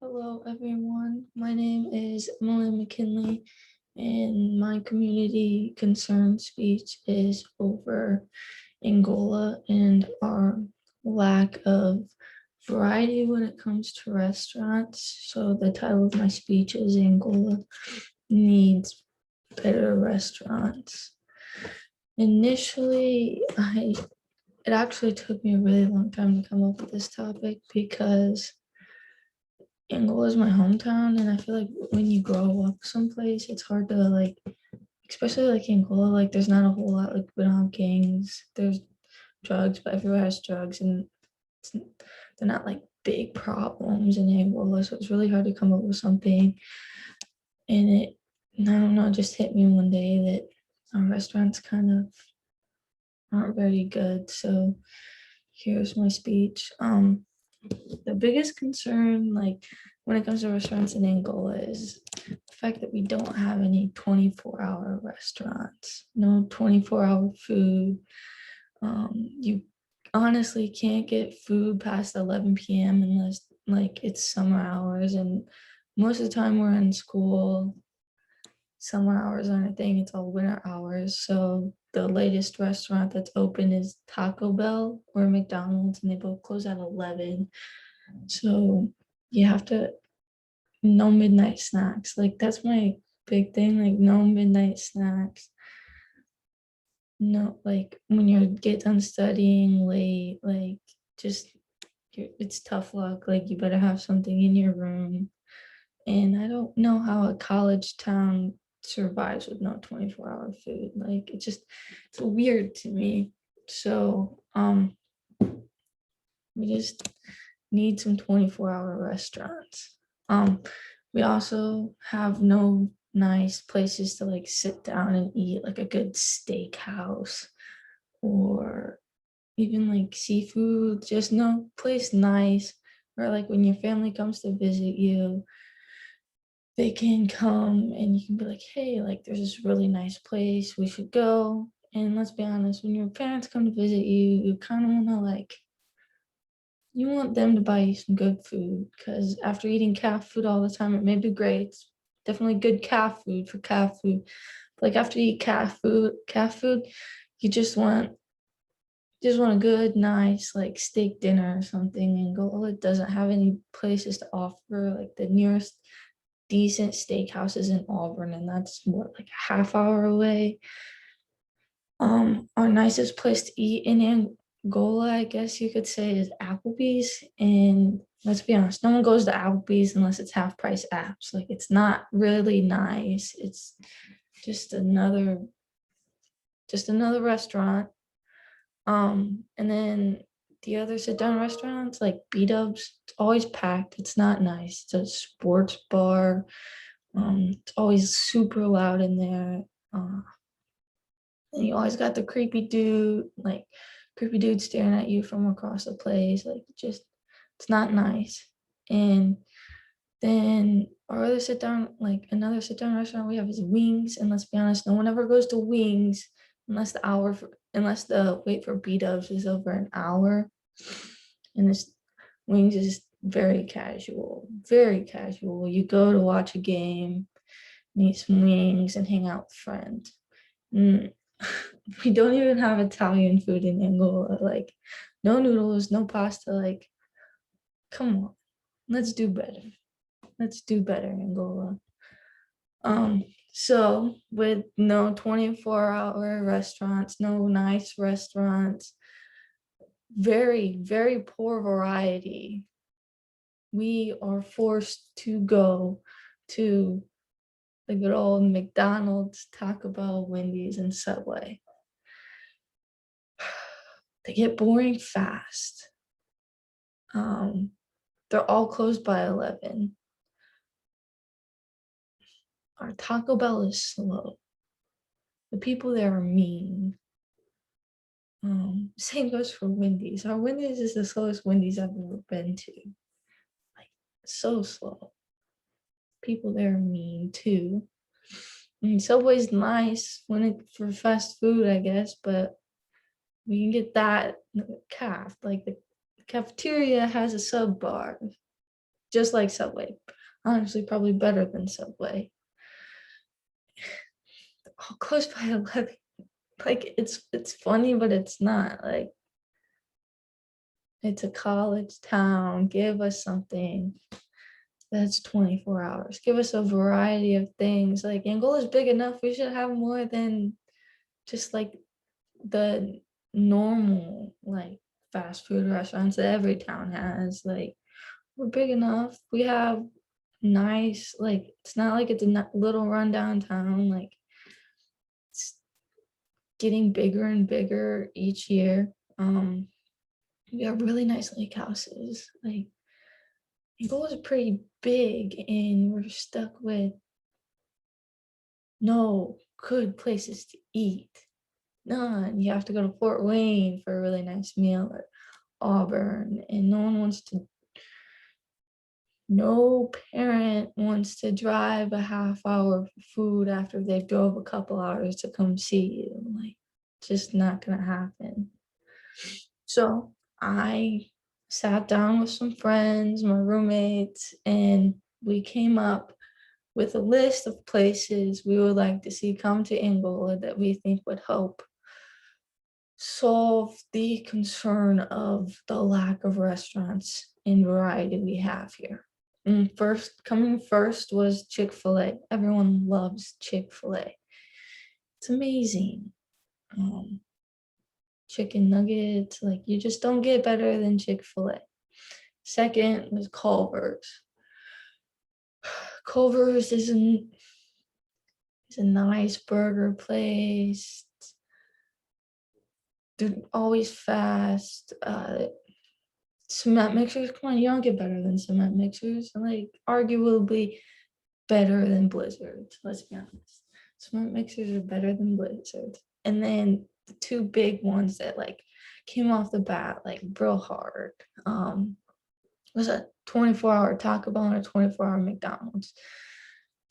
Hello, everyone. My name is Emily McKinley, and my community concern speech is over Angola and our lack of variety when it comes to restaurants. So, the title of my speech is Angola Needs Better Restaurants. Initially, it actually took me a really long time to come up with this topic because Angola is my hometown, and I feel like when you grow up someplace, it's hard to especially like Angola, like there's not a whole lot, like we don't have gangs, there's drugs, but everywhere has drugs, and it's, they're not like big problems in Angola, so it's really hard to come up with something. And I don't know, it just hit me one day that our restaurants kind of aren't very good. So here's my speech. The biggest concern, like when it comes to restaurants in Angola, is the fact that we don't have any 24-hour restaurants, no 24-hour food. You honestly can't get food past 11 p.m. unless like it's summer hours, and most of the time we're in school. Summer hours aren't a thing, it's all winter hours. So the latest restaurant that's open is Taco Bell or McDonald's, and they both close at 11. So you have to, no midnight snacks. Like that's my big thing. Like no midnight snacks. No, like when you get done studying late, like just it's tough luck. Like you better have something in your room. And I don't know how a college town survives with no 24-hour food. Like it's weird to me. So we just need some 24-hour restaurants. Um, we also have no nice places to like sit down and eat, like a good steakhouse or even like seafood, just no place nice where like when your family comes to visit you, they can come and you can be like, hey, like there's this really nice place, we should go. And let's be honest, when your parents come to visit you, you kind of want to like you want them to buy you some good food because after eating calf food all the time, it may be great. It's definitely good calf food for calf food. Like after you eat calf food, you just want a good, nice like steak dinner or something. And Angola doesn't have any places to offer. Like the nearest decent steakhouse is in Auburn, and that's what like a half hour away. Our nicest place to eat in Angola, I guess you could say, is Applebee's. And let's be honest, no one goes to Applebee's unless it's half price apps. Like it's not really nice. It's just another just another restaurant. And then the other sit down restaurants like B Dubs, it's always packed. It's not nice. It's a sports bar. It's always super loud in there. And you always got the creepy dude staring at you from across the place. Like just it's not nice. And then our other sit down, like another sit down restaurant we have is Wings. And let's be honest, no one ever goes to Wings unless the wait for B Dubs is over an hour. And this Wings is very casual, very casual. You go to watch a game, eat some wings, and hang out with friends. Mm. We don't even have Italian food in Angola. Like, no noodles, no pasta. Like, come on, let's do better. Let's do better, Angola. So with no 24-hour restaurants, no nice restaurants, very, very poor variety, we are forced to go to the good old McDonald's, Taco Bell, Wendy's, and Subway. They get boring fast. Um, they're all closed by 11. Our Taco Bell is slow. The people there are mean. Same goes for Wendy's. Our Wendy's is the slowest Wendy's I've ever been to. Like so slow. People there are mean too. I mean, Subway's nice when it for fast food, I guess, but we can get that calf. Like the cafeteria has a sub bar. just like Subway. Honestly, probably better than Subway. All closed by 11. Like it's funny, but it's not. Like it's a college town. Give us something that's 24 hours. Give us a variety of things. Like Angola is big enough. We should have more than just like the normal like fast food restaurants that every town has. Like we're big enough. We have nice, like it's not like it's a little rundown town. Like it's getting bigger and bigger each year. We have really nice lake houses. Like Angola is pretty big, and we're stuck with no good places to eat. None. You have to go to Fort Wayne for a really nice meal, or Auburn, and no parent wants to drive a half hour for food after they drove a couple hours to come see you. Like, just not gonna happen. So I sat down with some friends, my roommates, and we came up with a list of places we would like to see come to Angola that we think would help solve the concern of the lack of restaurants and variety we have here. And coming first was Chick-fil-A. Everyone loves Chick-fil-A. It's amazing. Chicken nuggets, like you just don't get better than Chick-fil-A. Second was Culver's. Culver's is a nice burger place. They're always fast. Cement mixers, come on, you don't get better than cement mixers. Like arguably better than Blizzards. Let's be honest. Cement mixers are better than Blizzards. And then the two big ones that like came off the bat, like real hard, was a 24-hour Taco Bell and a 24-hour McDonald's.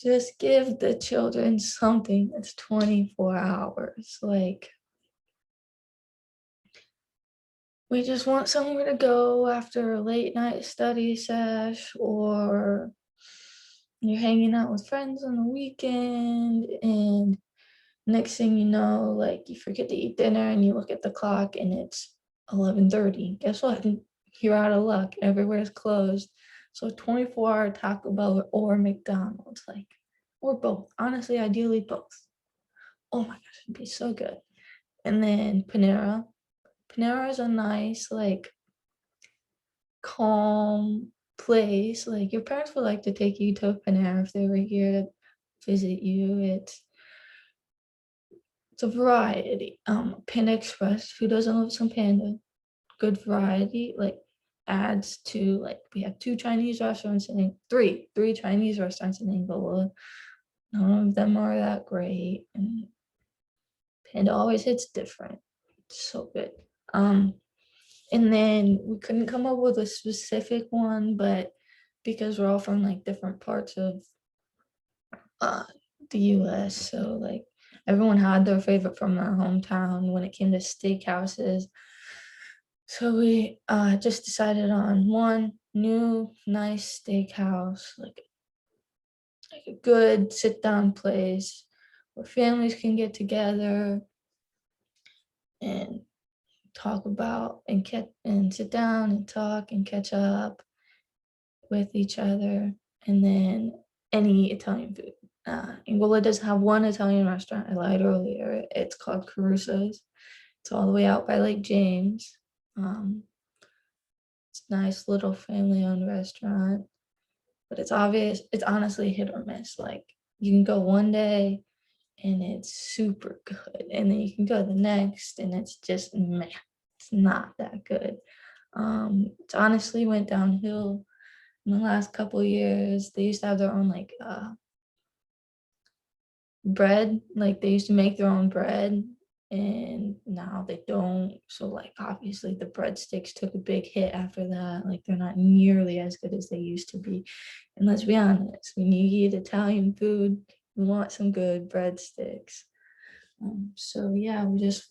Just give the children something that's 24 hours. Like we just want somewhere to go after a late night study sesh, or you're hanging out with friends on the weekend, and next thing you know, like you forget to eat dinner and you look at the clock and it's 11:30. Guess what? You're out of luck. Everywhere's closed. So 24-hour Taco Bell or McDonald's, like, or both. Honestly, ideally both. Oh my gosh, it'd be so good. And then Panera. Panera is a nice, like, calm place. Like your parents would like to take you to Panera if they were here to visit you. It's a variety. Panda Express, who doesn't love some panda? Good variety, like adds to, like we have two Chinese restaurants and three Chinese restaurants in Angola. None of them are that great, and Panda always hits different. It's so good. And then we couldn't come up with a specific one, but because we're all from like different parts of uh, the US, so like everyone had their favorite from their hometown when it came to steakhouses. So we just decided on one new nice steakhouse, like a good sit down place where families can get together and talk about and sit down and talk and catch up with each other, and then any Italian food. Angola does have one Italian restaurant. I lied earlier. It's called Caruso's. It's all the way out by Lake James. Um, it's a nice little family-owned restaurant, but it's obvious. It's honestly hit or miss. Like you can go one day and it's super good, and then you can go the next and it's just meh. It's not that good. It's honestly went downhill in the last couple of years. They used to have their own like bread, like they used to make their own bread, and now they don't. So like obviously the breadsticks took a big hit after that. Like they're not nearly as good as they used to be. And let's be honest, when you eat Italian food, you want some good breadsticks. So yeah, we just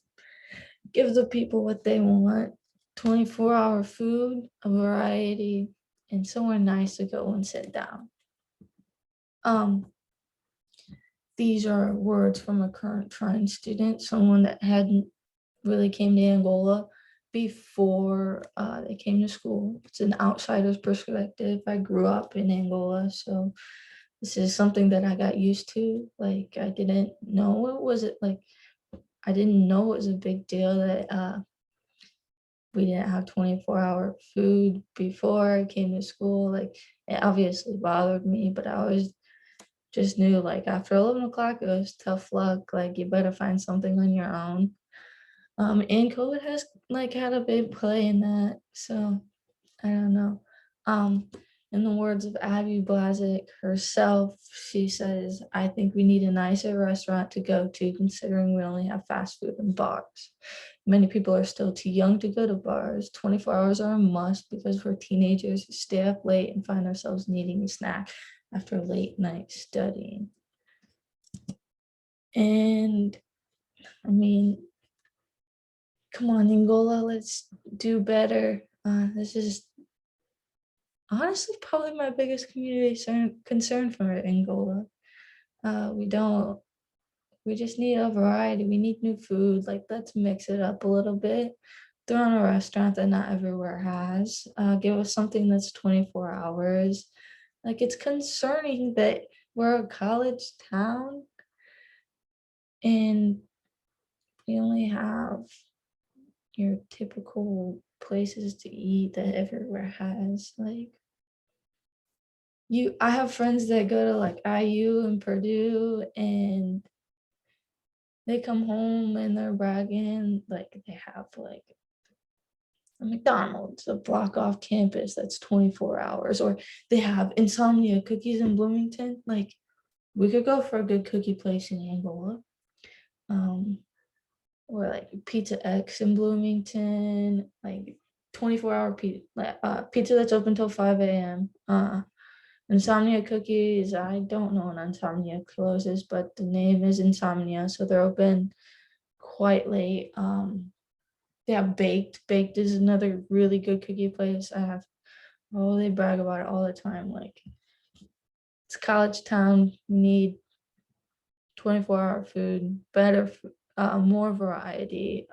give the people what they want: 24-hour food, a variety, and somewhere nice to go and sit down. Um, these are words from a current trying student, someone that hadn't really came to Angola before they came to school. It's an outsider's perspective. I grew up in Angola, so this is something that I got used to. Like I didn't know it was it like I didn't know it was a big deal that we didn't have 24-hour food before I came to school. Like it obviously bothered me, but I always just knew like after 11 o'clock it was tough luck. Like you better find something on your own. And COVID has like had a big play in that. So I don't know. Um, in the words of Abby Blazik herself, she says, I think we need a nicer restaurant to go to, considering we only have fast food and bars. Many people are still too young to go to bars. 24 hours are a must because we're teenagers who stay up late and find ourselves needing a snack after late night studying. And I mean, come on, Angola, let's do better. This is honestly probably my biggest community concern for Angola. We don't, we just need a variety. We need new food. Like, let's mix it up a little bit. Throw on a restaurant that not everywhere has. Give us something that's 24 hours. Like, it's concerning that we're a college town and we only have your typical places to eat that everywhere has. Like, I have friends that go to like IU and Purdue and they come home and they're bragging like they have like a McDonald's a block off campus that's 24 hours, or they have Insomnia cookies in Bloomington. Like we could go for a good cookie place in Angola. Um, or like Pizza X in Bloomington, like 24-hour pizza that's open till 5 a.m. Insomnia cookies, I don't know when Insomnia closes, but the name is Insomnia, so they're open quite late. They have Baked. Baked is another really good cookie place. They brag about it all the time. Like, it's college town. We need 24-hour food, better, more variety,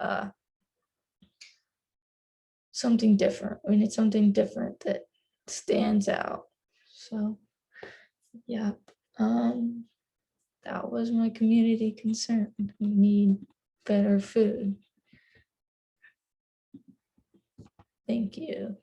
something different. We need something different that stands out. So, yeah. That was my community concern. We need better food. Thank you.